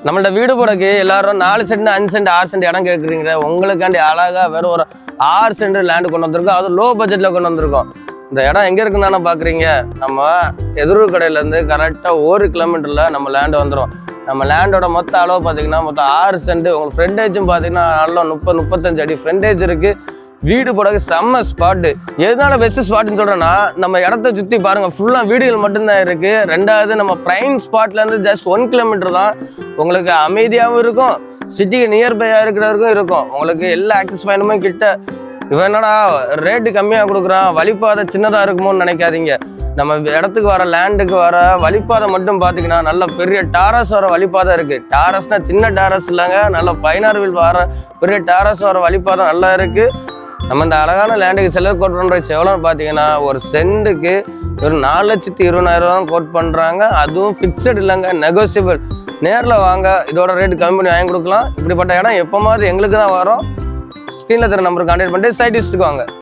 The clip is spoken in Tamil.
நம்மள்ட்ட வீடு போடக்கு எல்லாரும் 4 சென்ட் 5 சென்ட் 6 சென்ட் இடம் கேட்குறீங்க. உங்களுக்காண்டி அழகா வெறும் ஒரு 6 சென்ட் லேண்டு கொண்டு வந்திருக்கோம். அதுவும் லோ பட்ஜெட்ல கொண்டு வந்திருக்கோம். இந்த இடம் எங்க இருக்குன்னு தானே பாக்குறீங்க. நம்ம எதிரூர் கடையில இருந்து கரெக்டா 1 கிலோமீட்டர்ல நம்ம லேண்டு வந்துடும். நம்ம லேண்டோட மொத்த அளவு பார்த்தீங்கன்னா மொத்தம் 6 சென்ட். உங்களுக்கு ஃப்ரண்டேஜும் பார்த்தீங்கன்னா நல்லா 30-35 அடி ஃப்ரண்டேஜ் இருக்கு. வீடு போடக்கு செம்ம ஸ்பாட்டு. எதனால பெஸ்ட் ஸ்பாட்னு சொல்றேன்னா, நம்ம இடத்த சுற்றி பாருங்க, ஃபுல்லாக வீடுகள் மட்டும்தான் இருக்கு. ரெண்டாவது நம்ம பிரைம் ஸ்பாட்ல இருந்து ஜஸ்ட் 1 கிலோமீட்டர் தான். உங்களுக்கு அமைதியாகவும் இருக்கும், சிட்டிக்கு நியர்பையாக இருக்கிறவருக்கும் இருக்கும். உங்களுக்கு எல்லா ஆக்சஸ் பாயிண்ட்டுமே கிட்ட. இவன் என்னடா ரேட்டு கம்மியாக கொடுக்குறான், வழிபாதை சின்னதாக இருக்குமோன்னு நினைக்காதீங்க. நம்ம இடத்துக்கு வர லேண்டுக்கு வர வழிபாதை மட்டும் பார்த்தீங்கன்னா நல்ல பெரிய டாரஸ் வர வழிபாதை இருக்கு. டாரஸ்னா சின்ன டாரஸ் இல்லைங்க, நல்ல 16 வீல் வர பெரிய டாரஸ் வர வழிபாதை நல்லா இருக்கு. நம்ம இந்த அழகான லேண்டுக்கு செல்லர் கோட் பண்ணுற எவ்வளோன்னு பார்த்தீங்கன்னா, ஒரு சென்ட்டுக்கு ஒரு 4,20,000 கோட் பண்ணுறாங்க. அதுவும் ஃபிக்ஸட் இல்லைங்க, நெகோசியபிள். நேரில் வாங்க, இதோட ரேட்டு கம்மி பண்ணி வாங்கி கொடுக்கலாம். இப்படிப்பட்ட இடம் எப்போமாவது எங்களுக்கு தான் வரும். ஸ்க்ரீனில் தர நம்பருக்கு கான்டாக்ட் பண்ணிட்டு சைட் விசிட்டுக்கு வாங்க.